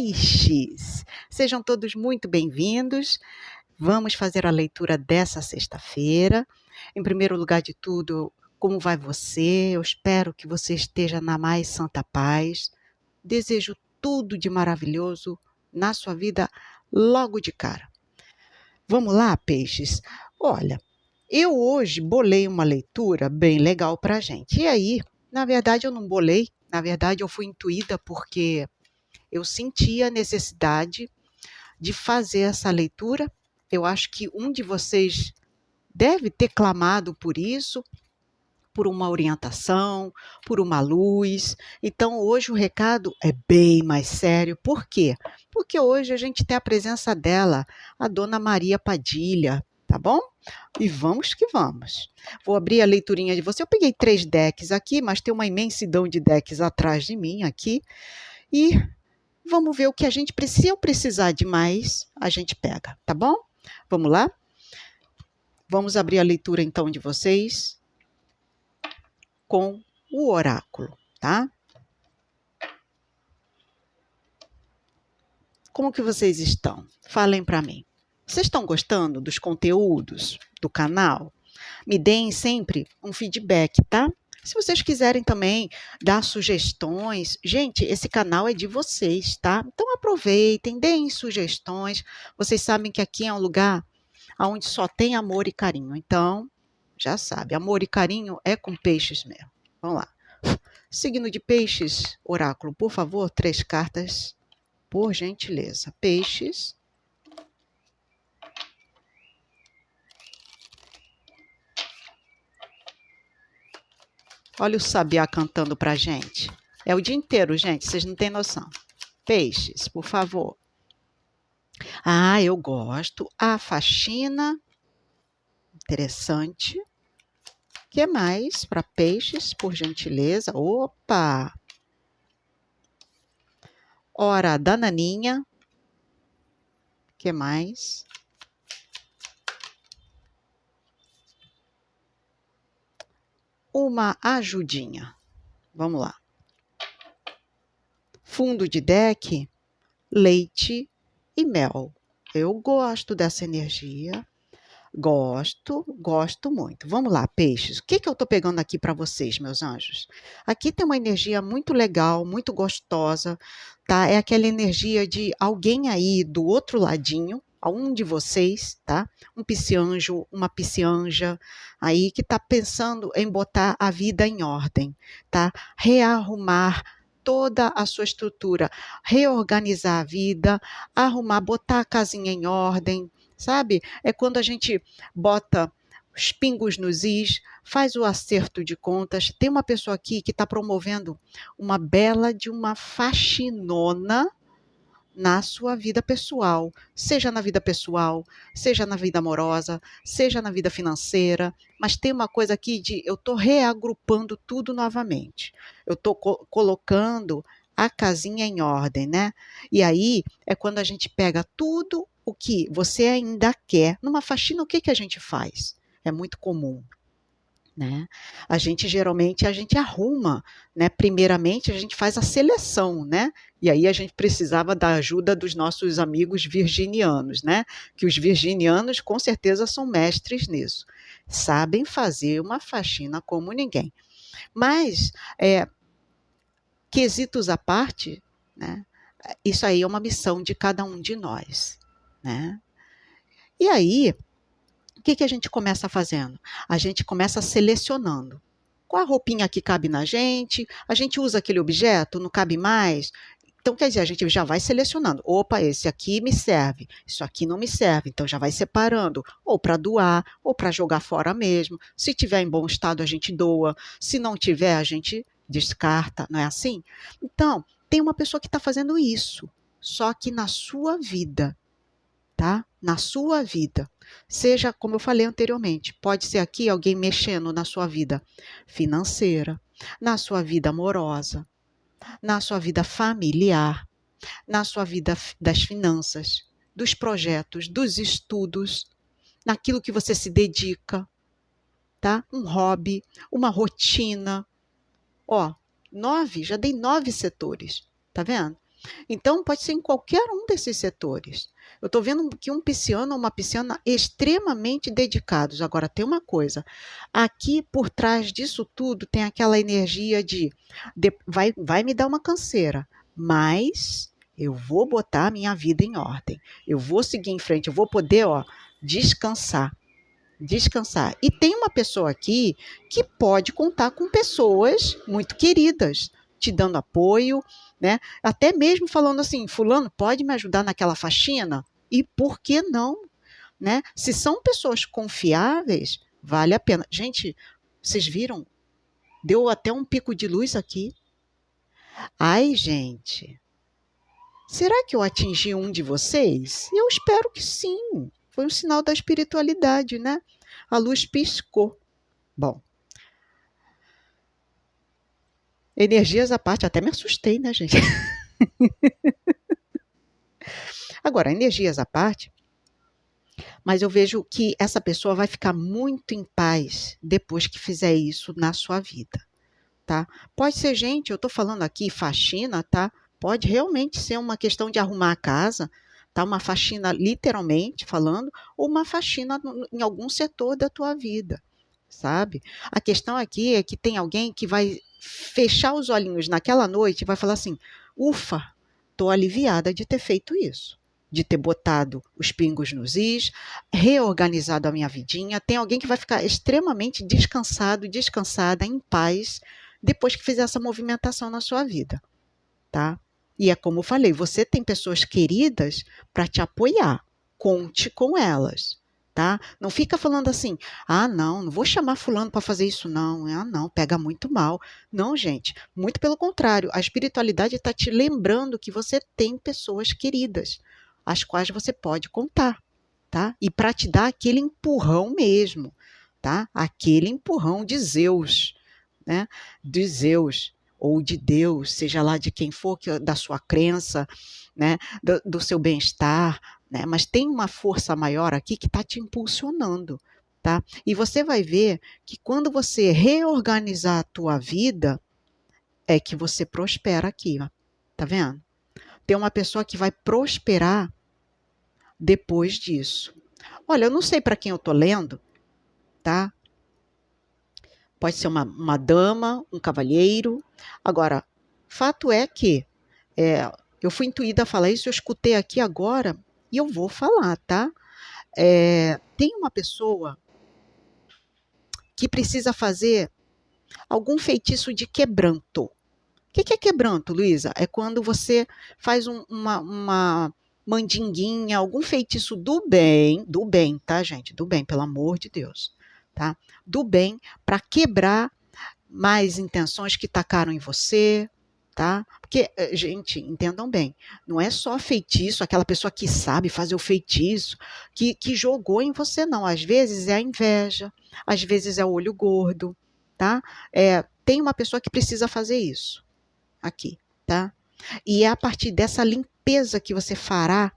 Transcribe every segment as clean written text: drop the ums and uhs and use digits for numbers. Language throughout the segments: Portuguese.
Peixes! Sejam todos muito bem-vindos. Vamos fazer a leitura dessa sexta-feira. Em primeiro lugar de tudo, como vai você? Eu espero que você esteja na mais santa paz. Desejo tudo de maravilhoso na sua vida logo de cara. Vamos lá, peixes? Olha, eu hoje bolei uma leitura bem legal para a gente. E aí, na verdade, eu não bolei. Na verdade, eu fui intuída porque eu senti a necessidade de fazer essa leitura. Eu acho que um de vocês deve ter clamado por isso, por uma orientação, por uma luz. Então, hoje o recado é bem mais sério. Por quê? Porque hoje a gente tem a presença dela, a Dona Maria Padilha, tá bom? E vamos que vamos. Vou abrir a leiturinha de você. Eu peguei 3 decks aqui, mas tem uma imensidão de decks atrás de mim aqui. E vamos ver o que a gente precisa. Se eu precisar de mais, a gente pega, tá bom? Vamos lá? Vamos abrir a leitura então de vocês com o oráculo, tá? Como que vocês estão? Falem para mim. Vocês estão gostando dos conteúdos do canal? Me deem sempre um feedback, tá? Se vocês quiserem também dar sugestões, gente, esse canal é de vocês, tá? Então aproveitem, deem sugestões. Vocês sabem que aqui é um lugar onde só tem amor e carinho. Então, já sabe, amor e carinho é com peixes mesmo. Vamos lá. Signo de peixes, oráculo, por favor, 3 cartas, por gentileza. Peixes. Olha o sabiá cantando pra gente. É o dia inteiro, gente, vocês não têm noção. Peixes, por favor. Ah, eu gosto. A faxina. Interessante. O que mais para peixes, por gentileza? Opa! Hora da naninha. O que mais? Uma ajudinha. Vamos lá. Fundo de deck, leite e mel. Eu gosto dessa energia. Gosto muito. Vamos lá, peixes. O que eu estou pegando aqui para vocês, meus anjos? Aqui tem uma energia muito legal, muito gostosa, tá? É aquela energia de alguém aí do outro ladinho, um de vocês, tá? Um piscianjo, uma piscianja aí que está pensando em botar a vida em ordem, tá? Rearrumar toda a sua estrutura, reorganizar a vida, arrumar, botar a casinha em ordem, sabe? É quando a gente bota os pingos nos is, faz o acerto de contas. Tem uma pessoa aqui que está promovendo uma bela de uma faxinona na sua vida pessoal, seja na vida pessoal, seja na vida amorosa, seja na vida financeira, mas tem uma coisa aqui de eu estou reagrupando tudo novamente, eu estou colocando a casinha em ordem, né? E aí é quando a gente pega tudo o que você ainda quer. Numa faxina, o que a gente faz? É muito comum, né? Geralmente a gente arruma, né? Primeiramente a gente faz a seleção, né? E aí a gente precisava da ajuda dos nossos amigos virginianos, né? Que os virginianos com certeza são mestres nisso. Sabem fazer uma faxina como ninguém. Mas, quesitos à parte, né? Isso aí é uma missão de cada um de nós, né? E aí, o que a gente começa fazendo? A gente começa selecionando. Qual a roupinha que cabe na gente? A gente usa aquele objeto, não cabe mais? Então, quer dizer, a gente já vai selecionando. Opa, esse aqui me serve, isso aqui não me serve. Então, já vai separando, ou para doar, ou para jogar fora mesmo. Se tiver em bom estado, a gente doa. Se não tiver, a gente descarta, não é assim? Então, tem uma pessoa que está fazendo isso, só que na sua vida, tá? Na sua vida. Seja, como eu falei anteriormente, pode ser aqui alguém mexendo na sua vida financeira, na sua vida amorosa, na sua vida familiar, na sua vida das finanças, dos projetos, dos estudos, naquilo que você se dedica, tá? Um hobby, uma rotina. Ó, 9, já dei 9 setores, tá vendo? Então, pode ser em qualquer um desses setores. Eu estou vendo que um pisciano ou uma pisciana extremamente dedicados. Agora, tem uma coisa, aqui por trás disso tudo tem aquela energia de vai me dar uma canseira, mas eu vou botar a minha vida em ordem. Eu vou seguir em frente, eu vou poder, descansar. Descansar. E tem uma pessoa aqui que pode contar com pessoas muito queridas, te dando apoio, né? Até mesmo falando assim, fulano, pode me ajudar naquela faxina? E por que não, né? Se são pessoas confiáveis, vale a pena. Gente, vocês viram? Deu até um pico de luz aqui. Ai, gente, será que eu atingi um de vocês? Eu espero que sim. Foi um sinal da espiritualidade, né? A luz piscou. Bom, energias à parte, até me assustei, né, gente? Agora, energias à parte, mas eu vejo que essa pessoa vai ficar muito em paz depois que fizer isso na sua vida, tá? Pode ser, gente, eu tô falando aqui faxina, tá? Pode realmente ser uma questão de arrumar a casa, tá? Uma faxina literalmente falando, ou uma faxina em algum setor da tua vida, sabe? A questão aqui é que tem alguém que vai fechar os olhinhos naquela noite e vai falar assim: ufa, tô aliviada de ter feito isso, de ter botado os pingos nos is, reorganizado a minha vidinha. Tem alguém que vai ficar extremamente descansado, descansada, em paz, depois que fizer essa movimentação na sua vida, tá? E é como eu falei, você tem pessoas queridas para te apoiar. Conte com elas, tá? Não fica falando assim: "Ah, não vou chamar fulano para fazer isso não. Ah, não, pega muito mal". Não, gente, muito pelo contrário, a espiritualidade está te lembrando que você tem pessoas queridas, as quais você pode contar, tá? E para te dar aquele empurrão mesmo, tá? Aquele empurrão de Zeus, né? De Zeus ou de Deus, seja lá de quem for, da sua crença, né? Do seu bem-estar, né? Mas tem uma força maior aqui que está te impulsionando, tá? E você vai ver que quando você reorganizar a tua vida, é que você prospera aqui, ó. Tá vendo? Tem uma pessoa que vai prosperar depois disso. Olha, eu não sei para quem eu tô lendo, tá? Pode ser uma dama, um cavalheiro. Agora, fato é que eu fui intuída a falar isso, eu escutei aqui agora e eu vou falar, tá? Tem uma pessoa que precisa fazer algum feitiço de quebranto. O que é quebranto, Luísa? É quando você faz uma mandinguinha, algum feitiço do bem, tá, gente? Do bem, pelo amor de Deus, tá? Do bem, para quebrar mais intenções que tacaram em você, tá? Porque, gente, entendam bem, não é só feitiço, aquela pessoa que sabe fazer o feitiço, que jogou em você, não. Às vezes é a inveja, às vezes é o olho gordo, tá? Tem uma pessoa que precisa fazer isso aqui, tá? E é a partir dessa limpeza que você fará,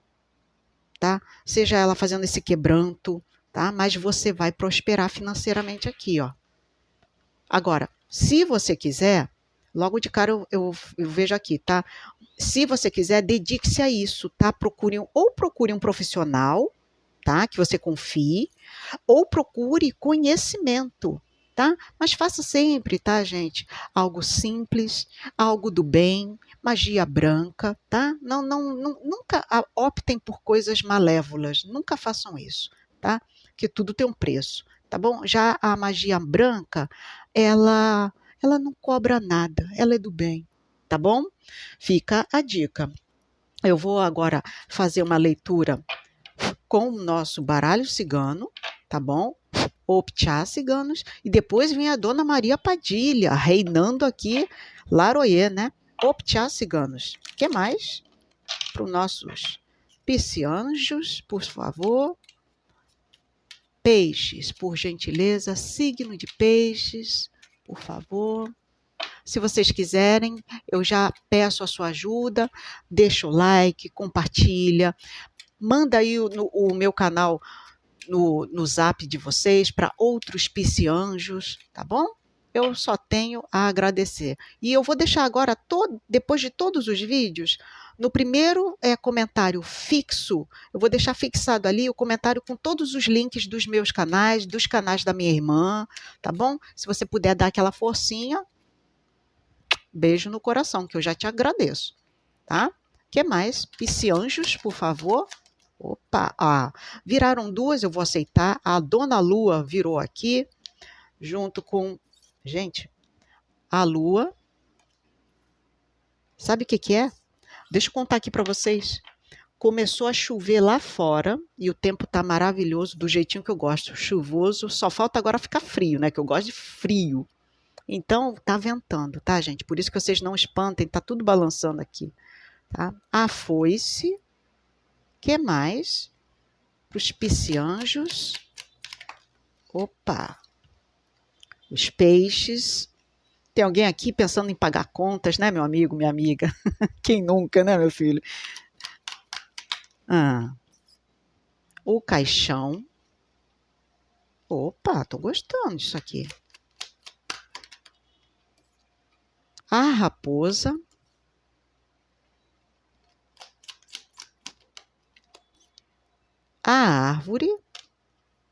tá? Seja ela fazendo esse quebranto, tá? Mas você vai prosperar financeiramente aqui, ó. Agora, se você quiser, logo de cara eu vejo aqui, tá? Se você quiser, dedique-se a isso, tá? Procure um profissional, tá? Que você confie, ou procure conhecimento, tá? Mas faça sempre, tá, gente? Algo simples, algo do bem, magia branca, tá? Nunca optem por coisas malévolas, nunca façam isso, tá? Que tudo tem um preço, tá bom? Já a magia branca, ela não cobra nada, ela é do bem, tá bom? Fica a dica. Eu vou agora fazer uma leitura com o nosso baralho cigano, tá bom? Optá ciganos, e depois vem a Dona Maria Padilha, reinando aqui, Laroê, né? Optá ciganos. O que mais? Para os nossos piscianjos, por favor. Peixes, por gentileza, signo de peixes, por favor. Se vocês quiserem, eu já peço a sua ajuda, deixa o like, compartilha, manda aí o meu canal no zap de vocês para outros piscianjos, tá bom? Eu só tenho a agradecer. E eu vou deixar agora, depois de todos os vídeos, No primeiro comentário fixo, eu vou deixar fixado ali o comentário com todos os links dos meus canais, dos canais da minha irmã, tá bom? Se você puder dar aquela forcinha, beijo no coração, que eu já te agradeço, tá? Que mais? Piscianjos, por favor. Opa, viraram duas, eu vou aceitar. A Dona Lua virou aqui, junto com, gente, a Lua. Sabe o que que é? Deixa eu contar aqui para vocês. Começou a chover lá fora e o tempo tá maravilhoso, do jeitinho que eu gosto, chuvoso. Só falta agora ficar frio, né? Que eu gosto de frio. Então, tá ventando, tá, gente? Por isso que vocês não espantem, tá tudo balançando aqui, tá? A foice. Que mais? Para os piscianjos. Opa! Os peixes. Tem alguém aqui pensando em pagar contas, né, meu amigo, minha amiga? Quem nunca, né, meu filho? O caixão. Opa, tô gostando disso aqui. A raposa. A árvore.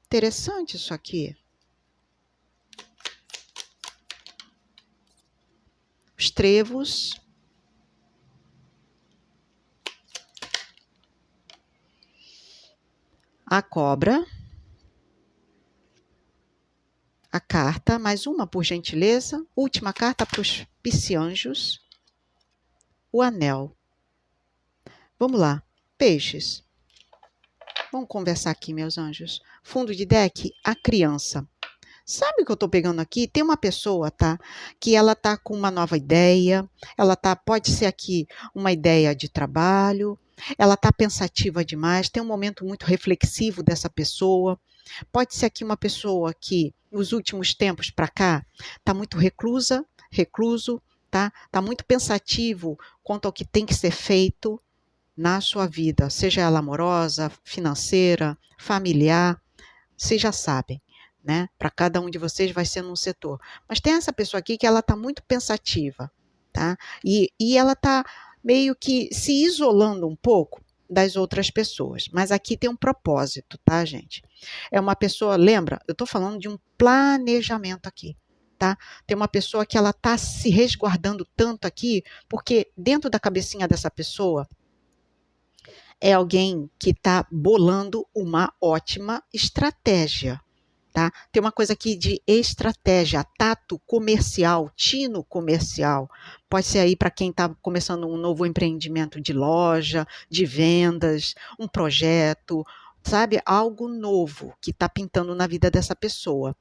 Interessante isso aqui. Os trevos. A cobra. A carta, mais uma, por gentileza. Última carta para os piscianjos. O anel. Vamos lá. Peixes. Vamos conversar aqui, meus anjos. Fundo de deck, a criança. Sabe o que eu estou pegando aqui? Tem uma pessoa, tá? Que ela tá com uma nova ideia. Ela tá, pode ser aqui uma ideia de trabalho. Ela tá pensativa demais. Tem um momento muito reflexivo dessa pessoa. Pode ser aqui uma pessoa que, nos últimos tempos para cá, tá muito recluso, tá? Tá muito pensativo quanto ao que tem que ser feito na sua vida, seja ela amorosa, financeira, familiar, vocês já sabem, né? Para cada um de vocês vai ser num setor. Mas tem essa pessoa aqui que ela está muito pensativa, tá? E ela está meio que se isolando um pouco das outras pessoas. Mas aqui tem um propósito, tá, gente? É uma pessoa, lembra? Eu estou falando de um planejamento aqui. Tá? Tem uma pessoa que ela está se resguardando tanto aqui, porque dentro da cabecinha dessa pessoa é alguém que está bolando uma ótima estratégia. Tá? Tem uma coisa aqui de estratégia, tato comercial, tino comercial. Pode ser aí para quem está começando um novo empreendimento de loja, de vendas, um projeto, sabe? Algo novo que está pintando na vida dessa pessoa.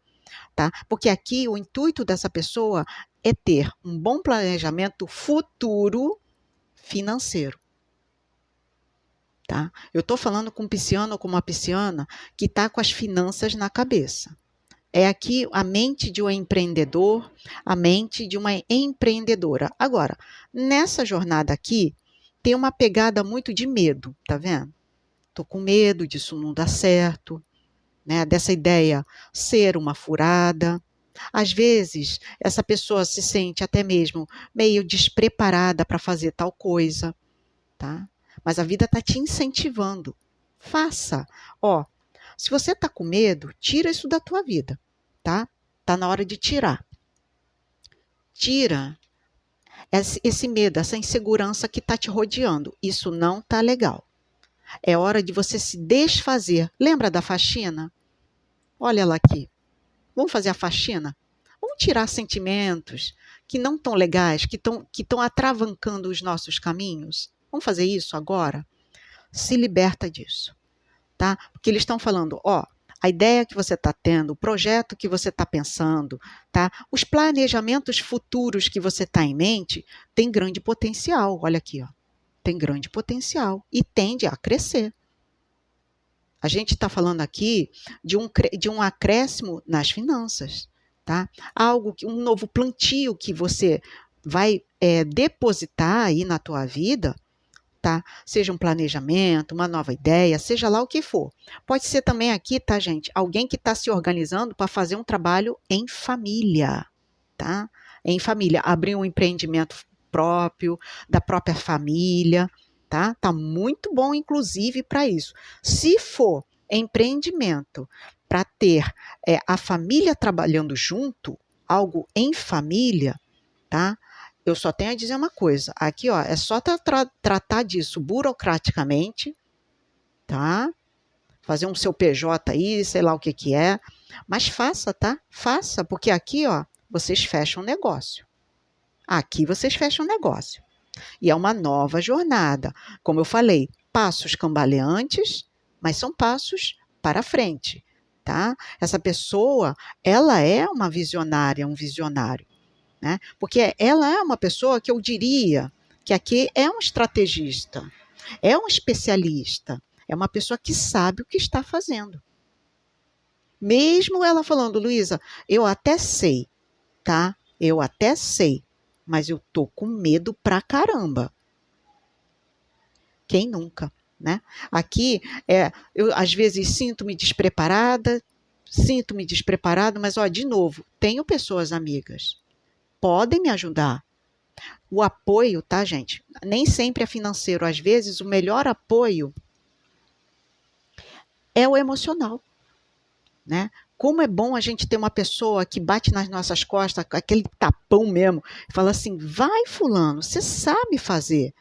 Tá? Porque aqui o intuito dessa pessoa é ter um bom planejamento futuro financeiro. Tá? Eu estou falando com um pisciano ou com uma pisciana que está com as finanças na cabeça. É aqui a mente de um empreendedor, a mente de uma empreendedora. Agora, nessa jornada aqui, tem uma pegada muito de medo, tá vendo? Estou com medo disso não dar certo, né? Dessa ideia ser uma furada. Às vezes, essa pessoa se sente até mesmo meio despreparada para fazer tal coisa, tá? Mas a vida está te incentivando. Faça. Ó, se você está com medo, tira isso da tua vida, tá? Tá na hora de tirar. Tira esse medo, essa insegurança que está te rodeando. Isso não tá legal. É hora de você se desfazer. Lembra da faxina? Olha ela aqui. Vamos fazer a faxina? Vamos tirar sentimentos que não estão legais, que estão atravancando os nossos caminhos? Vamos fazer isso agora? Se liberta disso, tá? Porque eles estão falando, ó, a ideia que você está tendo, o projeto que você está pensando, tá? Os planejamentos futuros que você está em mente tem grande potencial. Olha aqui, ó, tem grande potencial e tende a crescer. A gente está falando aqui de um acréscimo nas finanças, tá? Algo, um novo plantio que você vai depositar aí na tua vida, tá? Seja um planejamento, uma nova ideia, seja lá o que for. Pode ser também aqui, tá, gente? Alguém que está se organizando para fazer um trabalho em família, tá? Em família, abrir um empreendimento próprio, da própria família, tá? Tá muito bom, inclusive, para isso. Se for empreendimento para ter a família trabalhando junto, algo em família, tá? Eu só tenho a dizer uma coisa. Aqui, ó, é só tratar disso burocraticamente, tá? Fazer um seu PJ aí, sei lá o que que é. Mas faça, tá? Faça, porque aqui, ó, vocês fecham negócio. Aqui vocês fecham negócio. E é uma nova jornada. Como eu falei, passos cambaleantes, mas são passos para frente, tá? Essa pessoa, ela é uma visionária, um visionário, né? Porque ela é uma pessoa que eu diria que aqui é um estrategista, é um especialista, é uma pessoa que sabe o que está fazendo. Mesmo ela falando, Luísa, eu até sei, tá? Eu até sei, mas eu tô com medo pra caramba. Quem nunca, né? Aqui, eu às vezes sinto-me despreparada, mas, ó, de novo, tenho pessoas amigas, podem me ajudar. O apoio, tá, gente? Nem sempre é financeiro, às vezes o melhor apoio é o emocional, né? Como é bom a gente ter uma pessoa que bate nas nossas costas, aquele tapão mesmo, e fala assim, vai fulano, você sabe fazer,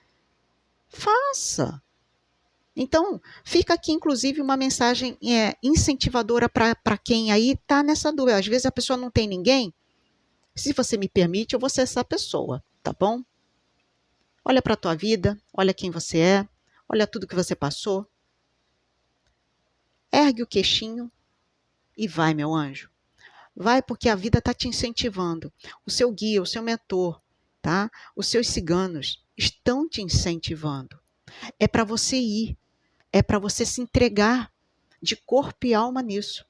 faça. Então, fica aqui, inclusive, uma mensagem incentivadora para quem aí está nessa dúvida. Às vezes a pessoa não tem ninguém. Se você me permite, eu vou ser essa pessoa, tá bom? Olha para a tua vida, olha quem você é, olha tudo que você passou. Ergue o queixinho e vai, meu anjo. Vai porque a vida está te incentivando. O seu guia, o seu mentor, tá? Os seus ciganos estão te incentivando. É para você ir. É para você se entregar de corpo e alma nisso,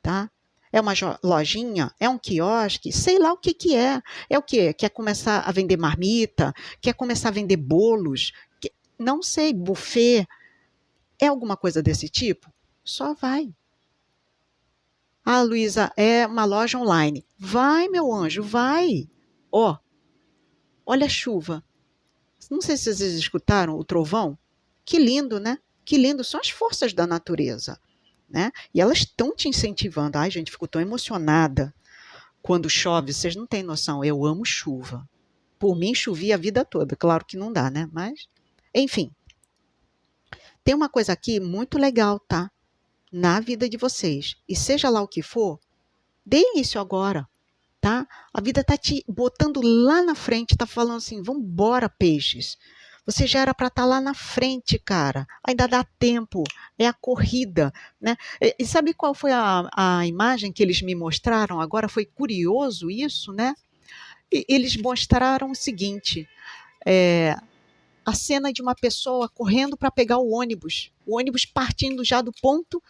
tá? É uma lojinha, é um quiosque, sei lá o que que é. É o quê? Quer começar a vender marmita? Quer começar a vender bolos? Não sei, buffet? É alguma coisa desse tipo? Só vai. Ah, Luísa, é uma loja online. Vai, meu anjo, vai. Ó, olha a chuva. Não sei se vocês escutaram o trovão. Que lindo, né? Que lindo, são as forças da natureza, né? E elas estão te incentivando. Ai, gente, fico tão emocionada quando chove. Vocês não têm noção, eu amo chuva. Por mim, chovia a vida toda. Claro que não dá, né? Mas, enfim. Tem uma coisa aqui muito legal, tá? Na vida de vocês. E seja lá o que for, dê início agora, tá? A vida tá te botando lá na frente, tá falando assim, vambora, peixes. Você já era para estar lá na frente, cara. Ainda dá tempo. É a corrida, né? E sabe qual foi a imagem que eles me mostraram? Agora foi curioso isso, né? Eles mostraram o seguinte: a cena de uma pessoa correndo para pegar o ônibus partindo já do ponto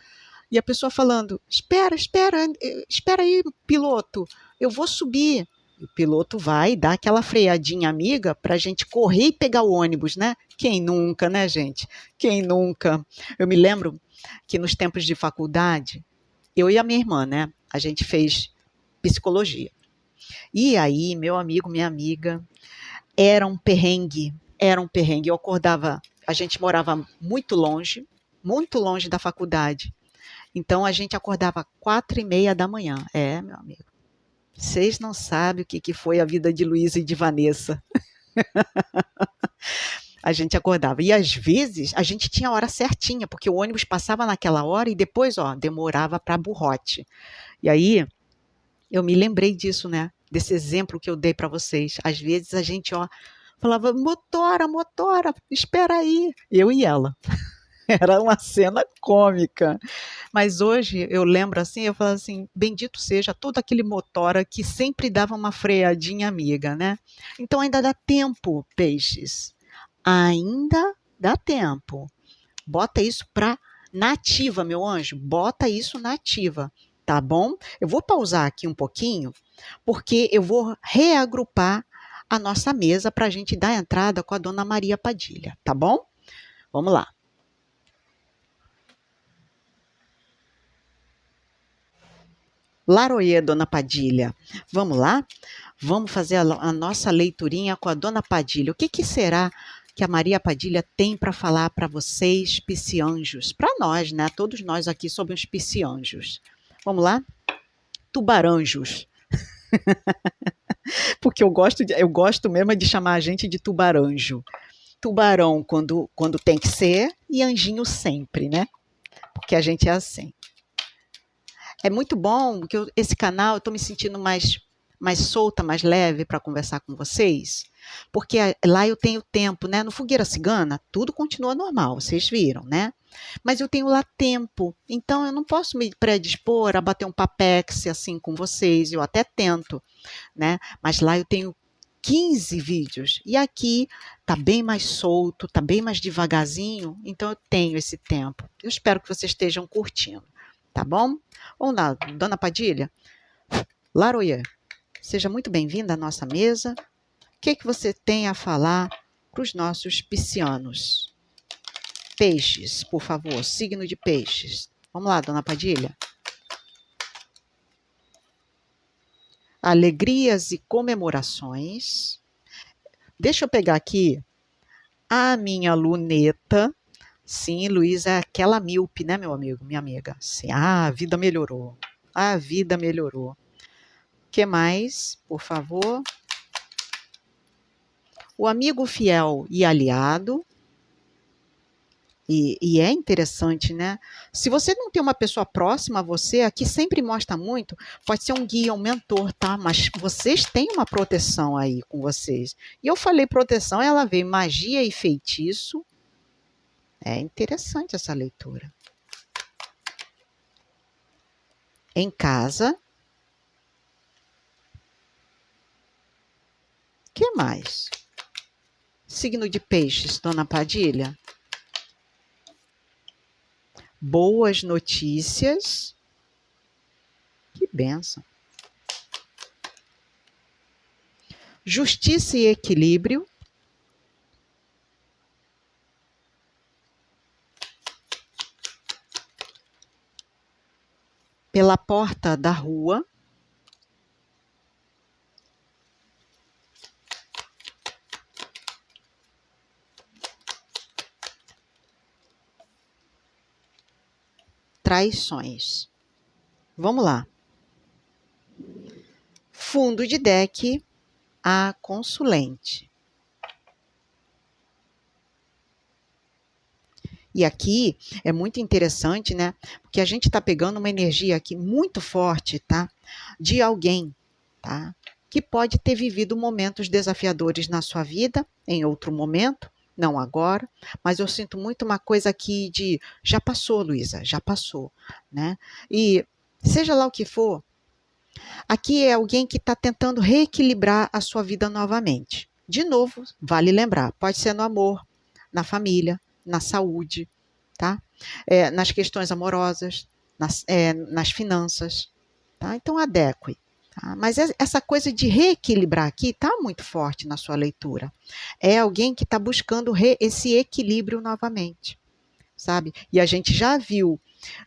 e a pessoa falando: espera aí, piloto, eu vou subir. O piloto vai dar aquela freadinha amiga para a gente correr e pegar o ônibus, né? Quem nunca, né, gente? Quem nunca? Eu me lembro que nos tempos de faculdade, eu e a minha irmã, né? A gente fez psicologia. E aí, meu amigo, minha amiga, era um perrengue. Eu acordava, a gente morava muito longe da faculdade. Então, a gente acordava 4h30 da manhã. Meu amigo. Vocês não sabem o que foi a vida de Luísa e de Vanessa. A gente acordava. E, às vezes, a gente tinha a hora certinha, porque o ônibus passava naquela hora e depois, ó, demorava para Burrote. E aí, eu me lembrei disso, né? Desse exemplo que eu dei para vocês. Às vezes, a gente, ó, falava, motora, espera aí. Eu e ela. Era uma cena cômica. Mas hoje eu lembro assim, eu falo assim, bendito seja todo aquele motora que sempre dava uma freadinha amiga, né? Então ainda dá tempo, peixes. Ainda dá tempo. Bota isso na ativa, meu anjo. Bota isso na ativa, tá bom? Eu vou pausar aqui um pouquinho, porque eu vou reagrupar a nossa mesa para a gente dar entrada com a dona Maria Padilha, tá bom? Vamos lá. Laroie, dona Padilha. Vamos lá? Vamos fazer a nossa leiturinha com a dona Padilha. O que será que a Maria Padilha tem para falar para vocês, piscianjos. Para nós, né? Todos nós aqui somos piscianjos. Vamos lá? Tubaranjos. Porque eu gosto mesmo de chamar a gente de tubaranjo. Tubarão quando tem que ser e anjinho sempre, né? Porque a gente é assim. É muito bom que esse canal eu estou me sentindo mais solta, mais leve para conversar com vocês, porque lá eu tenho tempo, né? No Fogueira Cigana, tudo continua normal, vocês viram, né? Mas eu tenho lá tempo, então eu não posso me predispor a bater um papex assim com vocês, eu até tento, né? Mas lá eu tenho 15 vídeos, e aqui tá bem mais solto, tá bem mais devagarzinho, então eu tenho esse tempo. Eu espero que vocês estejam curtindo, tá bom? Vamos lá, Dona Padilha. Laroia, seja muito bem-vinda à nossa mesa. O que você tem a falar para os nossos piscianos? Peixes, por favor, signo de peixes. Vamos lá, Dona Padilha. Alegrias e comemorações. Deixa eu pegar aqui a minha luneta. Sim, Luísa é aquela míope, né, meu amigo, minha amiga? Sim, a vida melhorou. A vida melhorou. O que mais, por favor? O amigo fiel e aliado. E é interessante, né? Se você não tem uma pessoa próxima a você, aqui sempre mostra muito, pode ser um guia, um mentor, tá? Mas vocês têm uma proteção aí com vocês. E eu falei proteção, ela veio magia e feitiço. É interessante essa leitura. Em casa. O que mais? Signo de peixes, Dona Padilha. Boas notícias. Que bênção. Justiça e equilíbrio. Pela porta da rua. Traições. Vamos lá. Fundo de deck, a consulente. E aqui é muito interessante, né? Porque a gente está pegando uma energia aqui muito forte, tá? De alguém, tá? Que pode ter vivido momentos desafiadores na sua vida, em outro momento, não agora, mas eu sinto muito uma coisa aqui de já passou, Luísa, já passou, né? E seja lá o que for, aqui é alguém que está tentando reequilibrar a sua vida novamente. De novo, vale lembrar, pode ser no amor, na família, na saúde, tá? Nas questões amorosas, nas finanças, tá? Então adeque. Tá? Mas essa coisa de reequilibrar aqui está muito forte na sua leitura. É alguém que está buscando esse equilíbrio novamente, sabe? E a gente já viu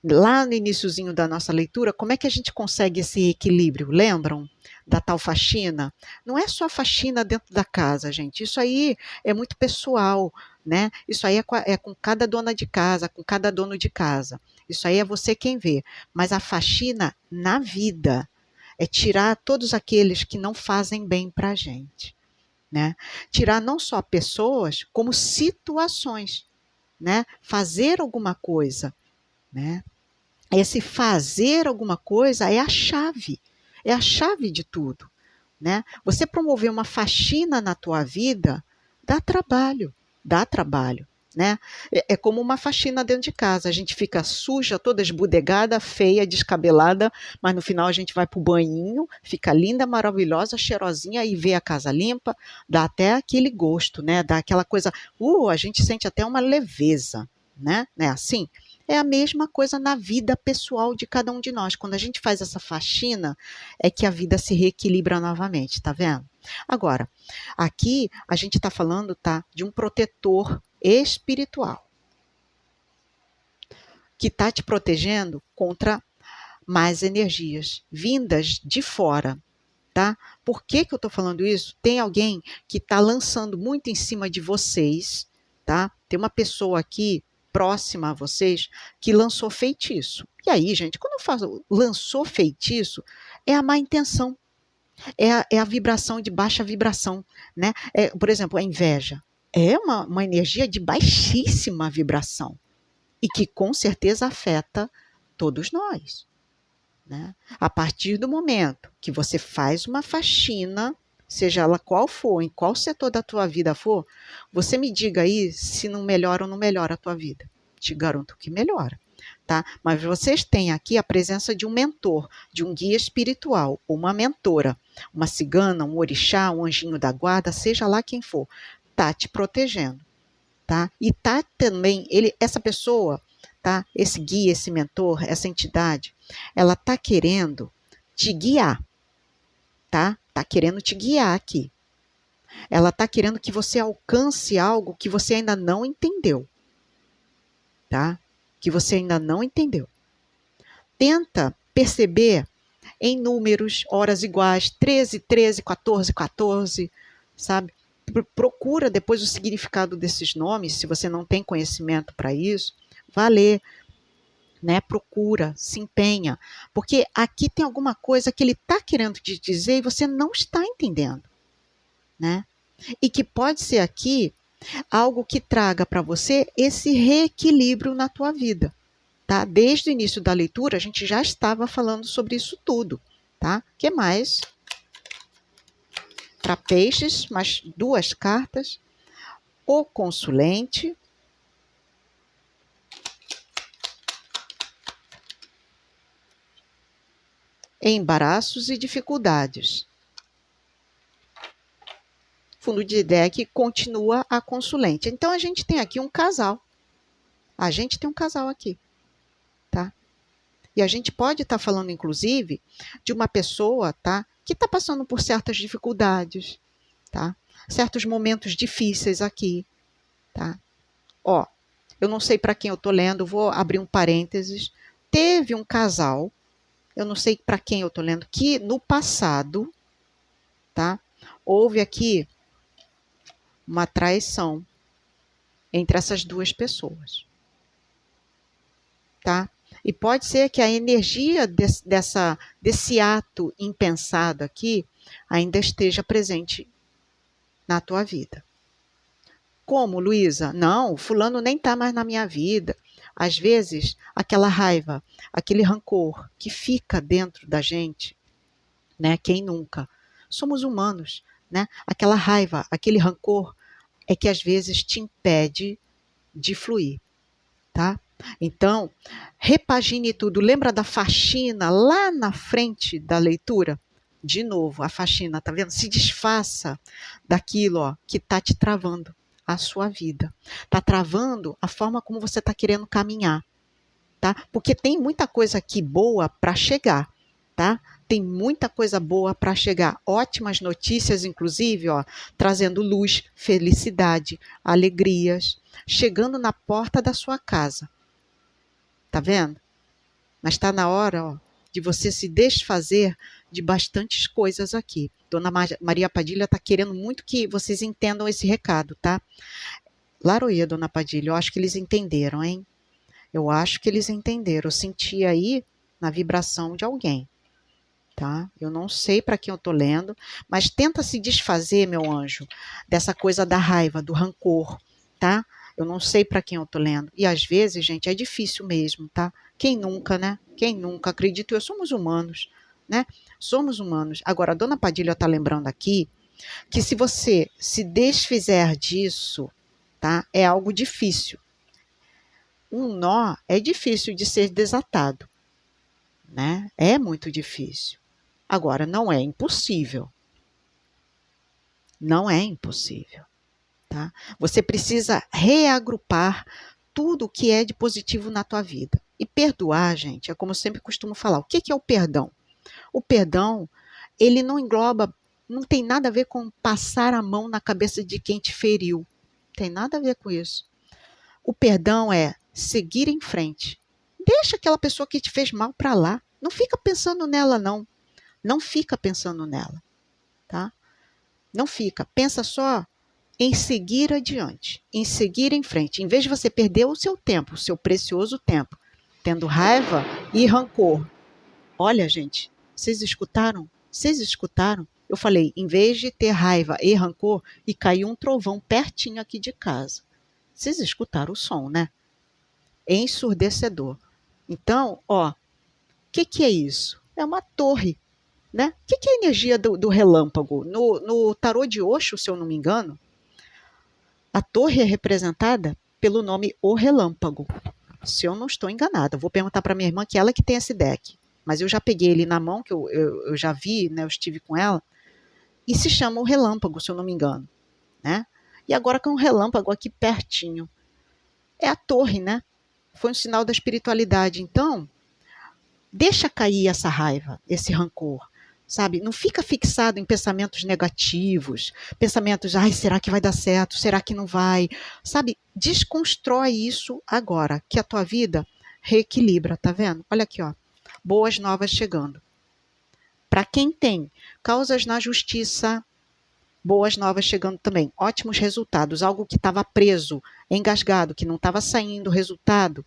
lá no iniciozinho da nossa leitura como é que a gente consegue esse equilíbrio, lembram? Da tal faxina? Não é só faxina dentro da casa, gente. Isso aí é muito pessoal, né? Isso aí é com cada dona de casa, com cada dono de casa. Isso aí é você quem vê. Mas a faxina na vida é tirar todos aqueles que não fazem bem para a gente, né? Tirar não só pessoas, como situações, né? Fazer alguma coisa, né? Esse fazer alguma coisa é a chave de tudo, né? Você promover uma faxina na tua vida dá trabalho, né? É como uma faxina dentro de casa, a gente fica suja, toda esbudegada, feia, descabelada, mas no final a gente vai pro banhinho, fica linda, maravilhosa, cheirosinha e vê a casa limpa, dá até aquele gosto, né? Dá aquela coisa, a gente sente até uma leveza, né? Não é assim? É a mesma coisa na vida pessoal de cada um de nós. Quando a gente faz essa faxina, é que a vida se reequilibra novamente, tá vendo? Agora, aqui a gente está falando, tá, de um protetor espiritual que está te protegendo contra más energias vindas de fora, tá? Por que que eu estou falando isso? Tem alguém que está lançando muito em cima de vocês, tá? Tem uma pessoa aqui próxima a vocês que lançou feitiço. E aí, gente, quando eu falo lançou feitiço, é a má intenção, é a vibração de baixa vibração, né? Por exemplo, a inveja é uma energia de baixíssima vibração e que com certeza afeta todos nós, né? A partir do momento que você faz uma faxina, seja ela qual for, em qual setor da tua vida for, você me diga aí se não melhora ou não melhora a tua vida. Te garanto que melhora, tá? Mas vocês têm aqui a presença de um mentor, de um guia espiritual, uma mentora, uma cigana, um orixá, um anjinho da guarda, seja lá quem for, tá te protegendo, tá? E tá também, essa pessoa, tá? Esse guia, esse mentor, essa entidade, ela tá querendo te guiar, tá? Tá querendo te guiar aqui. Ela tá querendo que você alcance algo que você ainda não entendeu, tá? Que você ainda não entendeu. Tenta perceber em números, horas iguais, 13, 13, 14, 14, sabe? Procura depois o significado desses nomes, se você não tem conhecimento para isso, vá ler, né? Procura, se empenha, porque aqui tem alguma coisa que ele está querendo te dizer e você não está entendendo, né? E que pode ser aqui algo que traga para você esse reequilíbrio na tua vida, tá? Desde o início da leitura a gente já estava falando sobre isso tudo, tá? O que mais? Para peixes, mais 2 cartas. O consulente. Embaraços e dificuldades. Fundo de deck continua a consulente. Então, a gente tem aqui um casal. A gente tem um casal aqui, tá? E a gente pode estar falando, inclusive, de uma pessoa, tá? Que está passando por certas dificuldades, tá? Certos momentos difíceis aqui, tá? Ó, eu não sei para quem eu tô lendo, vou abrir um parênteses. Teve um casal, eu não sei para quem eu tô lendo, que no passado, tá? Houve aqui uma traição entre essas 2 pessoas, tá? E pode ser que a energia desse ato impensado aqui ainda esteja presente na tua vida. Como, Luísa? Não, fulano nem está mais na minha vida. Às vezes, aquela raiva, aquele rancor que fica dentro da gente, né? Quem nunca? Somos humanos, né? Aquela raiva, aquele rancor é que às vezes te impede de fluir, tá? Então, repagine tudo. Lembra da faxina lá na frente da leitura? De novo, a faxina, tá vendo? Se desfaça daquilo, ó, que tá te travando a sua vida. Tá travando a forma como você tá querendo caminhar, tá? Porque tem muita coisa aqui boa para chegar, tá? Tem muita coisa boa para chegar. Ótimas notícias, inclusive, ó, trazendo luz, felicidade, alegrias, chegando na porta da sua casa. Tá vendo? Mas está na hora, ó, de você se desfazer de bastantes coisas aqui. Dona Maria Padilha está querendo muito que vocês entendam esse recado, tá? Laroia, Dona Padilha, eu acho que eles entenderam, hein? Eu acho que eles entenderam. Eu senti aí na vibração de alguém, tá? Eu não sei para quem eu tô lendo, mas tenta se desfazer, meu anjo, dessa coisa da raiva, do rancor, tá? Eu não sei para quem eu tô lendo. E às vezes, gente, é difícil mesmo, tá? Quem nunca, né? Quem nunca? Acredito eu, somos humanos, né? Somos humanos. Agora, a Dona Padilha tá lembrando aqui que se você se desfizer disso, tá? É algo difícil. Um nó é difícil de ser desatado, né? É muito difícil. Agora, não é impossível. Não é impossível, tá? Você precisa reagrupar tudo o que é de positivo na tua vida. E perdoar, gente, é como eu sempre costumo falar. O que é o perdão? O perdão, ele não engloba, não tem nada a ver com passar a mão na cabeça de quem te feriu. Tem nada a ver com isso. O perdão é seguir em frente. Deixa aquela pessoa que te fez mal para lá. Não fica pensando nela, não. Não fica pensando nela. tá? Não fica. Pensa só em seguir adiante, em seguir em frente. Em vez de você perder o seu tempo, o seu precioso tempo, tendo raiva e rancor. Olha, gente, vocês escutaram? Vocês escutaram? Eu falei, em vez de ter raiva e rancor, e caiu um trovão pertinho aqui de casa. Vocês escutaram o som, né? Ensurdecedor. Então, ó, o que é isso? É uma torre, né? O que é a energia do relâmpago? No tarô de Osho, se eu não me engano, a torre é representada pelo nome O Relâmpago. Se eu não estou enganada, vou perguntar para minha irmã, que ela que tem esse deck. Mas eu já peguei ele na mão, que eu já vi, né? Eu estive com ela. E se chama O Relâmpago, se eu não me engano, né? E agora com um relâmpago aqui pertinho. É a torre, né? Foi um sinal da espiritualidade. Então, deixa cair essa raiva, esse rancor, sabe? Não fica fixado em pensamentos negativos, pensamentos, ai, será que vai dar certo? Será que não vai? Sabe? Desconstrói isso agora, que a tua vida reequilibra, tá vendo? Olha aqui, ó. Boas novas chegando. Para quem tem causas na justiça, boas novas chegando também. Ótimos resultados. Algo que estava preso, engasgado, que não estava saindo resultado,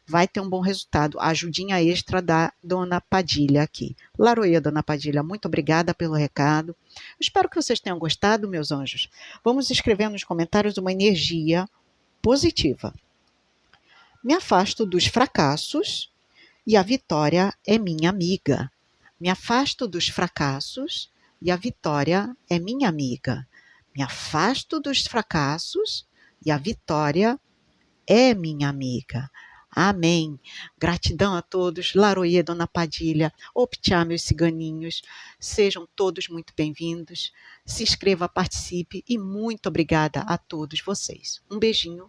vai ter um bom resultado. A ajudinha extra da Dona Padilha aqui. Laroia, Dona Padilha, muito obrigada pelo recado. Espero que vocês tenham gostado, meus anjos. Vamos escrever nos comentários uma energia positiva. Me afasto dos fracassos e a vitória é minha amiga. Me afasto dos fracassos e a vitória é minha amiga. Me afasto dos fracassos e a vitória é minha amiga. Amém. Gratidão a todos. Laroie, Dona Padilha, Optiá, meus ciganinhos. Sejam todos muito bem-vindos. Se inscreva, participe e muito obrigada a todos vocês. Um beijinho